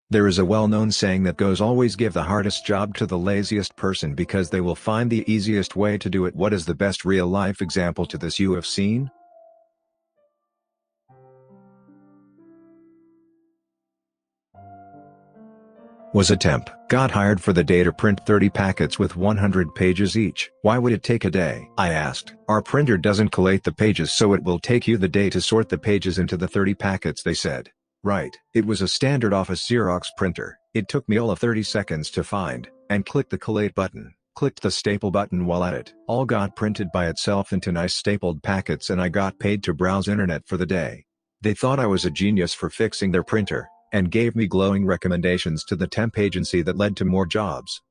There is a well-known saying that goes, always give the hardest job to the laziest person because they will find the easiest way to do it. What is the best real-life example to this you have seen? Was a temp. Got hired for the day to print 30 packets with 100 pages each. Why would it take a day? I asked. Our printer doesn't collate the pages, so it will take you the day to sort the pages into the 30 packets, they said. Right. It was a standard office Xerox printer. It took me all of 30 seconds to find, and click the collate button. Clicked the staple button while at it. All got printed by itself into nice stapled packets, and I got paid to browse internet for the day. They thought I was a genius for fixing their printer, and gave me glowing recommendations to the temp agency that led to more jobs.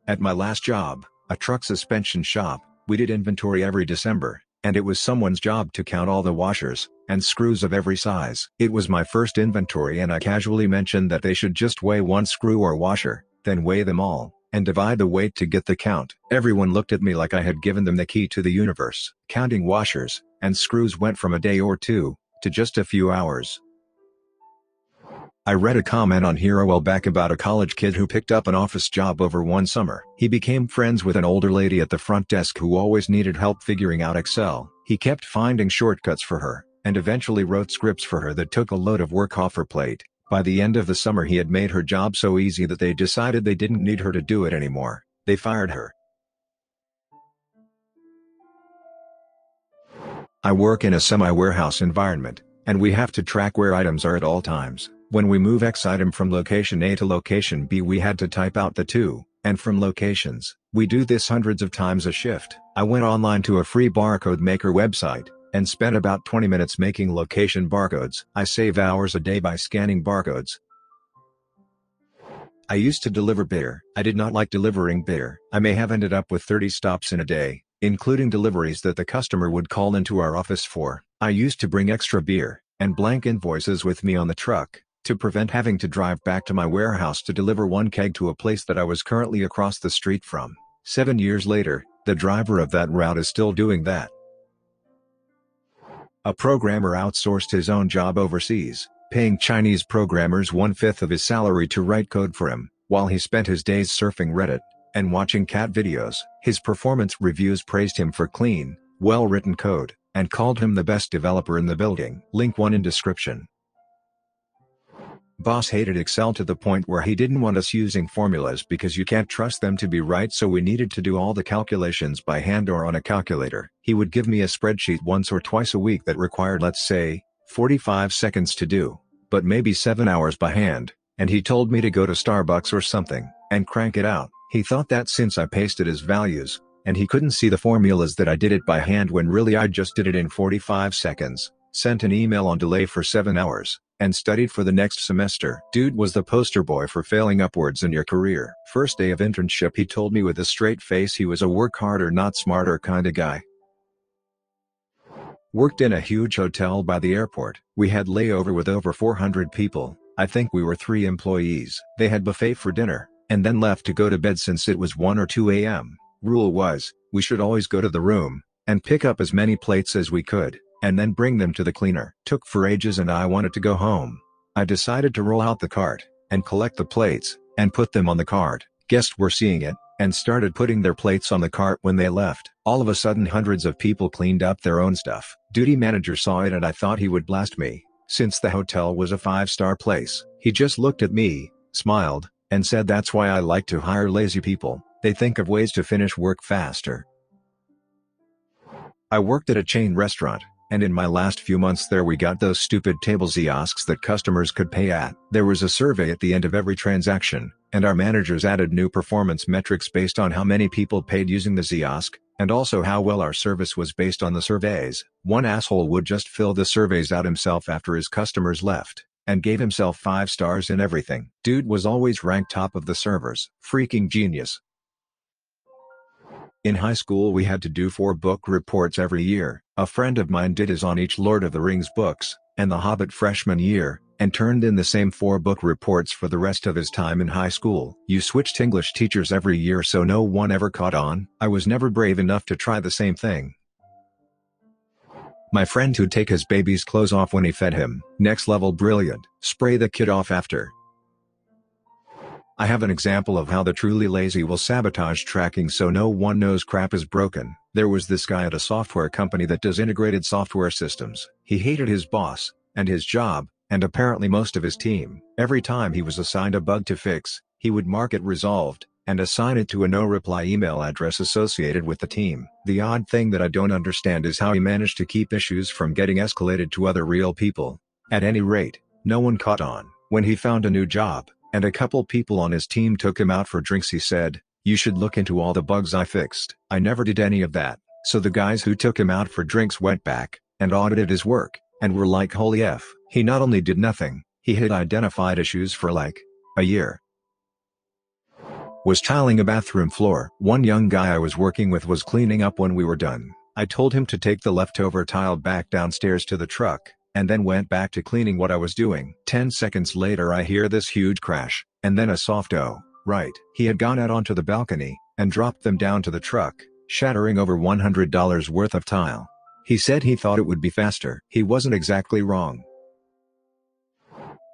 At my last job, a truck suspension shop, we did inventory every December, and it was someone's job to count all the washers and screws of every size. It was my first inventory, and I casually mentioned that they should just weigh one screw or washer, then weigh them all, and divide the weight to get the count. Everyone looked at me like I had given them the key to the universe. Counting washers and screws went from a day or two to just a few hours. I read a comment on here a while back about a college kid who picked up an office job over one summer. He became friends with an older lady at the front desk who always needed help figuring out Excel. He kept finding shortcuts for her, and eventually wrote scripts for her that took a load of work off her plate. By the end of the summer, he had made her job so easy that they decided they didn't need her to do it anymore. They fired her. I work in a semi-warehouse environment, and we have to track where items are at all times. When we move X item from location A to location B, we had to type out the to and from locations. We do this hundreds of times a shift. I went online to a free barcode maker website, and spent about 20 minutes making location barcodes. I save hours a day by scanning barcodes. I used to deliver beer. I did not like delivering beer. I may have ended up with 30 stops in a day, including deliveries that the customer would call into our office for. I used to bring extra beer and blank invoices with me on the truck, to prevent having to drive back to my warehouse to deliver one keg to a place that I was currently across the street from. 7 years later, the driver of that route is still doing that. A programmer outsourced his own job overseas, paying Chinese programmers 1/5 of his salary to write code for him, while he spent his days surfing Reddit and watching cat videos. His performance reviews praised him for clean, well-written code, and called him the best developer in the building. Link 1 in description. Boss hated Excel to the point where he didn't want us using formulas because you can't trust them to be right, so we needed to do all the calculations by hand or on a calculator. He would give me a spreadsheet once or twice a week that required, let's say, 45 seconds to do, but maybe 7 hours by hand, and he told me to go to Starbucks or something, and crank it out. He thought that since I pasted his values, and he couldn't see the formulas, that I did it by hand when really I just did it in 45 seconds, sent an email on delay for 7 hours, and studied for the next semester. Dude was the poster boy for failing upwards in your career. First day of internship, he told me with a straight face he was a work harder not smarter kinda guy. Worked in a huge hotel by the airport. We had layover with over 400 people. I think we were 3 employees. They had buffet for dinner, and then left to go to bed since it was 1 or 2 a.m. Rule was, we should always go to the room, and pick up as many plates as we could, and then bring them to the cleaner. Took for ages and I wanted to go home. I decided to roll out the cart, and collect the plates, and put them on the cart. Guests were seeing it, and started putting their plates on the cart when they left. All of a sudden hundreds of people cleaned up their own stuff. Duty manager saw it and I thought he would blast me. Since the hotel was a 5-star place, he just looked at me, smiled, and said that's why I like to hire lazy people. They think of ways to finish work faster. I worked at a chain restaurant, and in my last few months there we got those stupid table kiosks that customers could pay at. There was a survey at the end of every transaction, and our managers added new performance metrics based on how many people paid using the kiosk, and also how well our service was based on the surveys. One asshole would just fill the surveys out himself after his customers left, and gave himself 5 stars in everything. Dude was always ranked top of the servers. Freaking genius. In high school we had to do 4 book reports every year. A friend of mine did his on each Lord of the Rings books, and The Hobbit freshman year, and turned in the same 4 book reports for the rest of his time in high school. You switched English teachers every year so no one ever caught on. I was never brave enough to try the same thing. My friend who'd take his baby's clothes off when he fed him. Next level brilliant. Spray the kid off after. I have an example of how the truly lazy will sabotage tracking so no one knows crap is broken. There was this guy at a software company that does integrated software systems. He hated his boss, and his job, and apparently most of his team. Every time he was assigned a bug to fix, he would mark it resolved, and assign it to a no-reply email address associated with the team. The odd thing that I don't understand is how he managed to keep issues from getting escalated to other real people. At any rate, no one caught on. When he found a new job, and a couple people on his team took him out for drinks, he said, "You should look into all the bugs I fixed." I never did any of that, so the guys who took him out for drinks went back, and audited his work, and were like, holy F. He not only did nothing, he had identified issues for like a year. Was tiling a bathroom floor. One young guy I was working with was cleaning up when we were done. I told him to take the leftover tile back downstairs to the truck, and then went back to cleaning what I was doing. 10 seconds later I hear this huge crash, and then a soft "oh, right." He had gone out onto the balcony, and dropped them down to the truck, shattering over $100 worth of tile. He said he thought it would be faster. He wasn't exactly wrong.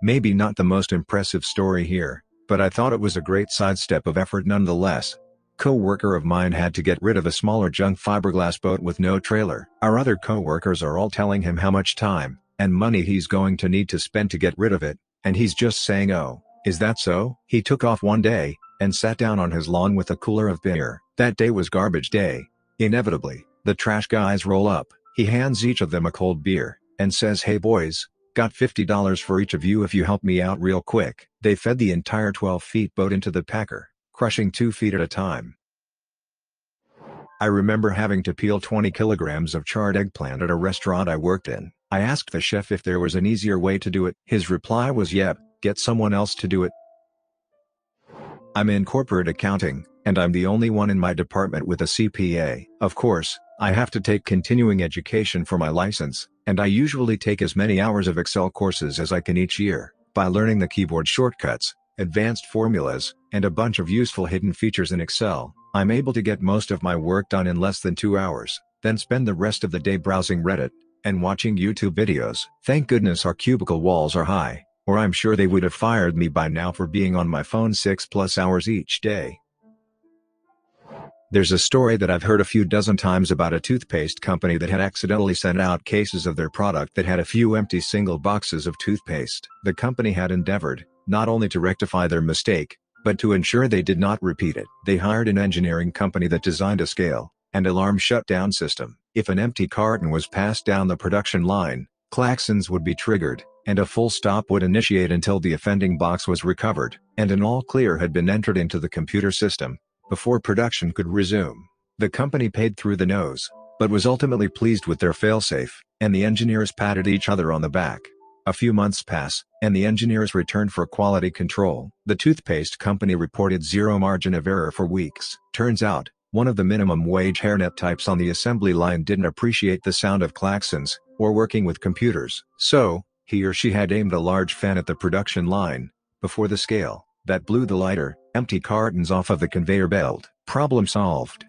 Maybe not the most impressive story here, but I thought it was a great sidestep of effort nonetheless. Coworker of mine had to get rid of a smaller junk fiberglass boat with no trailer. Our other coworkers are all telling him how much time and money he's going to need to spend to get rid of it, and he's just saying, "Oh, is that so?" He took off one day, and sat down on his lawn with a cooler of beer. That day was garbage day. Inevitably, the trash guys roll up. He hands each of them a cold beer, and says, "Hey boys, got $50 for each of you if you help me out real quick." They fed the entire 12-feet boat into the packer, crushing 2 feet at a time. I remember having to peel 20 kilograms of charred eggplant at a restaurant I worked in. I asked the chef if there was an easier way to do it. His reply was, "Yep, get someone else to do it." I'm in corporate accounting, and I'm the only one in my department with a CPA. Of course, I have to take continuing education for my license, and I usually take as many hours of Excel courses as I can each year. By learning the keyboard shortcuts, advanced formulas, and a bunch of useful hidden features in Excel, I'm able to get most of my work done in less than 2 hours, then spend the rest of the day browsing Reddit and watching YouTube videos. Thank goodness our cubicle walls are high, or I'm sure they would have fired me by now for being on my phone 6+ hours each day. There's a story that I've heard a few dozen times about a toothpaste company that had accidentally sent out cases of their product that had a few empty single boxes of toothpaste. The company had endeavored, not only to rectify their mistake, but to ensure they did not repeat it. They hired an engineering company that designed a scale and alarm shutdown system. If an empty carton was passed down the production line, klaxons would be triggered, and a full stop would initiate until the offending box was recovered, and an all clear had been entered into the computer system before production could resume. The company paid through the nose, but was ultimately pleased with their failsafe, and the engineers patted each other on the back. A few months pass, and the engineers returned for quality control. The toothpaste company reported zero margin of error for weeks. Turns out, one of the minimum wage hairnet types on the assembly line didn't appreciate the sound of klaxons, or working with computers. So, he or she had aimed a large fan at the production line before the scale. That blew the lighter, empty cartons off of the conveyor belt. Problem solved.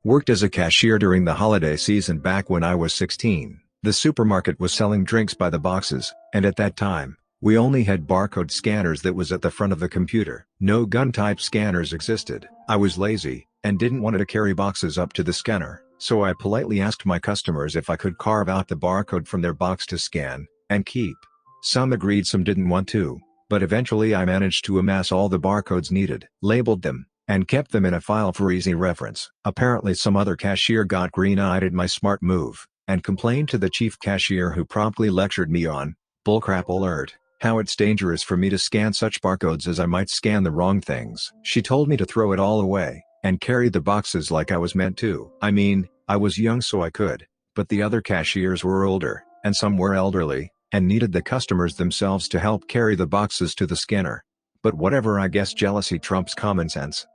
Worked as a cashier during the holiday season back when I was 16. The supermarket was selling drinks by the boxes, and at that time, we only had barcode scanners that was at the front of the computer. No gun-type scanners existed. I was lazy, and didn't want to carry boxes up to the scanner, so I politely asked my customers if I could carve out the barcode from their box to scan and keep. Some agreed, some didn't want to, but eventually I managed to amass all the barcodes needed, labeled them, and kept them in a file for easy reference. Apparently some other cashier got green-eyed at my smart move, and complained to the chief cashier, who promptly lectured me on, bullcrap alert, how it's dangerous for me to scan such barcodes as I might scan the wrong things. She told me to throw it all away, and carry the boxes like I was meant to. I mean, I was young so I could, but the other cashiers were older, and some were elderly, and needed the customers themselves to help carry the boxes to the scanner. But whatever, I guess jealousy trumps common sense.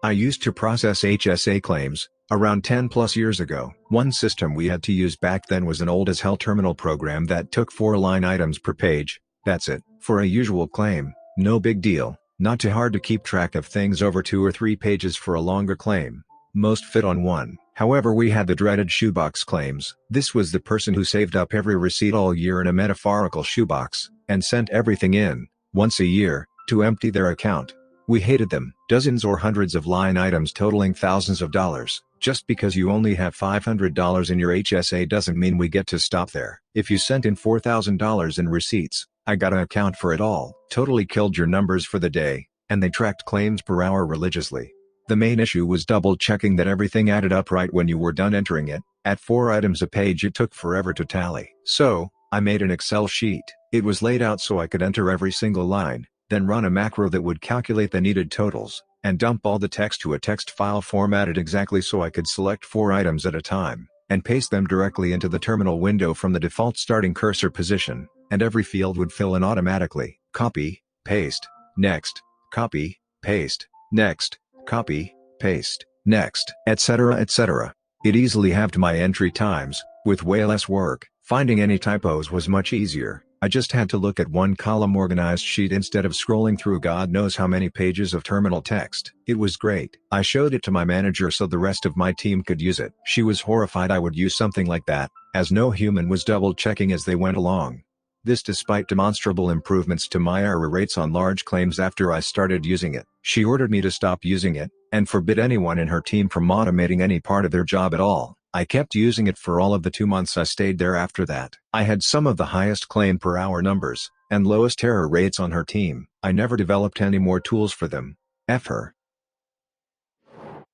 I used to process HSA claims, around 10+ years ago. One system we had to use back then was an old as hell terminal program that took 4 line items per page. That's it. For a usual claim, no big deal, not too hard to keep track of things over 2 or 3 pages for a longer claim. Most fit on one. However, we had the dreaded shoebox claims. This was the person who saved up every receipt all year in a metaphorical shoebox, and sent everything in, once a year, to empty their account. We hated them. Dozens or hundreds of line items totaling thousands of dollars. Just because you only have $500 in your HSA doesn't mean we get to stop there. If you sent in $4,000 in receipts, I gotta account for it all. Totally killed your numbers for the day, and they tracked claims per hour religiously. The main issue was double-checking that everything added up right when you were done entering it. At 4 items a page it took forever to tally. So, I made an Excel sheet. It was laid out so I could enter every single line, then run a macro that would calculate the needed totals, and dump all the text to a text file formatted exactly so I could select 4 items at a time, and paste them directly into the terminal window from the default starting cursor position, and every field would fill in automatically. Copy, paste, next, copy, paste, next, copy, paste, next, etc. etc. It easily halved my entry times, with way less work. Finding any typos was much easier. I just had to look at one column organized sheet instead of scrolling through God knows how many pages of terminal text. It was great. I showed it to my manager so the rest of my team could use it. She was horrified I would use something like that, as no human was double checking as they went along. This despite demonstrable improvements to my error rates on large claims after I started using it. She ordered me to stop using it, and forbid anyone in her team from automating any part of their job at all. I kept using it for all of the 2 months I stayed there after that. I had some of the highest claim per hour numbers, and lowest error rates on her team. I never developed any more tools for them. F her.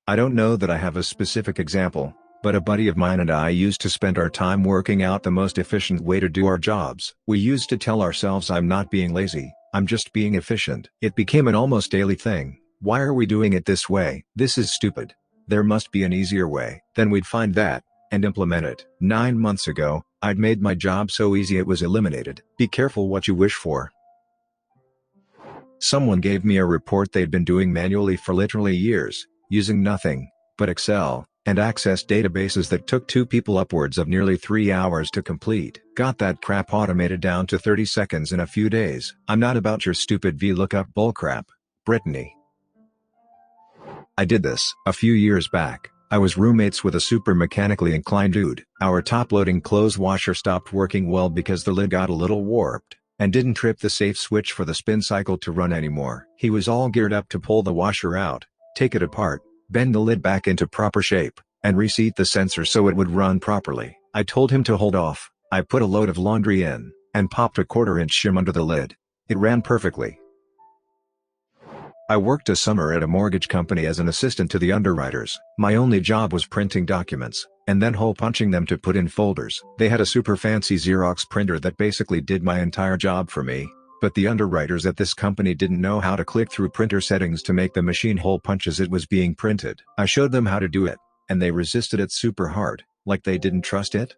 I don't know that I have a specific example, but a buddy of mine and I used to spend our time working out the most efficient way to do our jobs. We used to tell ourselves I'm not being lazy, I'm just being efficient. It became an almost daily thing. Why are we doing it this way? This is stupid. There must be an easier way. Then we'd find that, and implement it. 9 months ago, I'd made my job so easy it was eliminated. Be careful what you wish for. Someone gave me a report they'd been doing manually for literally years, using nothing but Excel, and access databases that took 2 people upwards of nearly 3 hours to complete. Got that crap automated down to 30 seconds in a few days. I'm not about your stupid VLOOKUP bullcrap, Brittany. I did this a few years back. I was roommates with a super mechanically inclined dude. Our top-loading clothes washer stopped working well because the lid got a little warped, and didn't trip the safe switch for the spin cycle to run anymore. He was all geared up to pull the washer out, take it apart, bend the lid back into proper shape, and reseat the sensor so it would run properly. I told him to hold off. I put a load of laundry in, and popped a 1/4-inch shim under the lid. It ran perfectly. I worked a summer at a mortgage company as an assistant to the underwriters. My only job was printing documents, and then hole punching them to put in folders. They had a super fancy Xerox printer that basically did my entire job for me, but the underwriters at this company didn't know how to click through printer settings to make the machine hole punch as it was being printed. I showed them how to do it, and they resisted it super hard, like they didn't trust it.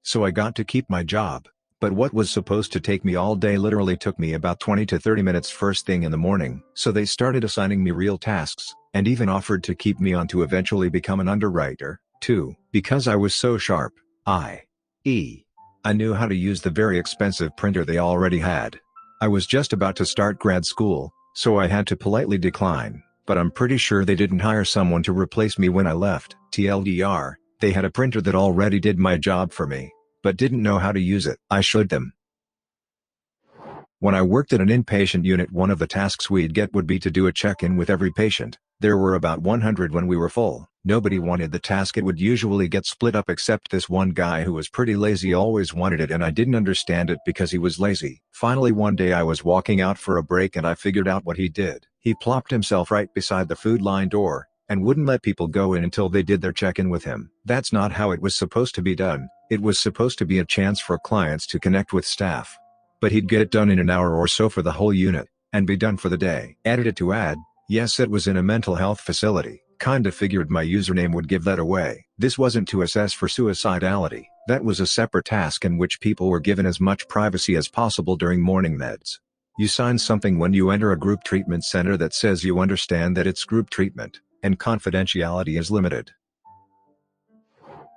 So I got to keep my job. But what was supposed to take me all day literally took me about 20 to 30 minutes first thing in the morning. So they started assigning me real tasks, and even offered to keep me on to eventually become an underwriter, too. Because I was so sharp, I knew how to use the very expensive printer they already had. I was just about to start grad school, so I had to politely decline, but I'm pretty sure they didn't hire someone to replace me when I left. TLDR, they had a printer that already did my job for me, but didn't know how to use it. I showed them. When I worked at an inpatient unit, one of the tasks we'd get would be to do a check-in with every patient. There were about 100 when we were full. Nobody wanted the task. It would usually get split up except this one guy who was pretty lazy always wanted it, and I didn't understand it because he was lazy. Finally one day I was walking out for a break and I figured out what he did. He plopped himself right beside the food line door, and wouldn't let people go in until they did their check-in with him. That's not how it was supposed to be done. It was supposed to be a chance for clients to connect with staff. But he'd get it done in an hour or so for the whole unit, and be done for the day. Added it to ad. Yes, it was in a mental health facility. Kinda figured my username would give that away. This wasn't to assess for suicidality. That was a separate task in which people were given as much privacy as possible during morning meds. You sign something when you enter a group treatment center that says you understand that it's group treatment, and confidentiality is limited.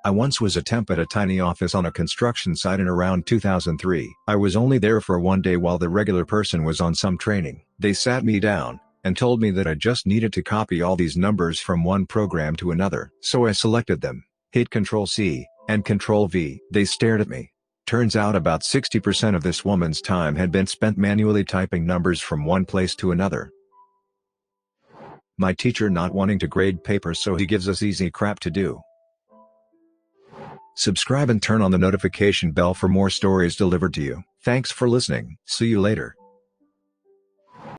I once was a temp at a tiny office on a construction site in around 2003. I was only there for one day while the regular person was on some training. They sat me down, and told me that I just needed to copy all these numbers from one program to another. So I selected them, hit Ctrl+C, and Ctrl+V. They stared at me. Turns out about 60% of this woman's time had been spent manually typing numbers from one place to another. My teacher not wanting to grade papers, so he gives us easy crap to do. Subscribe and turn on the notification bell for more stories delivered to you. Thanks for listening. See you later.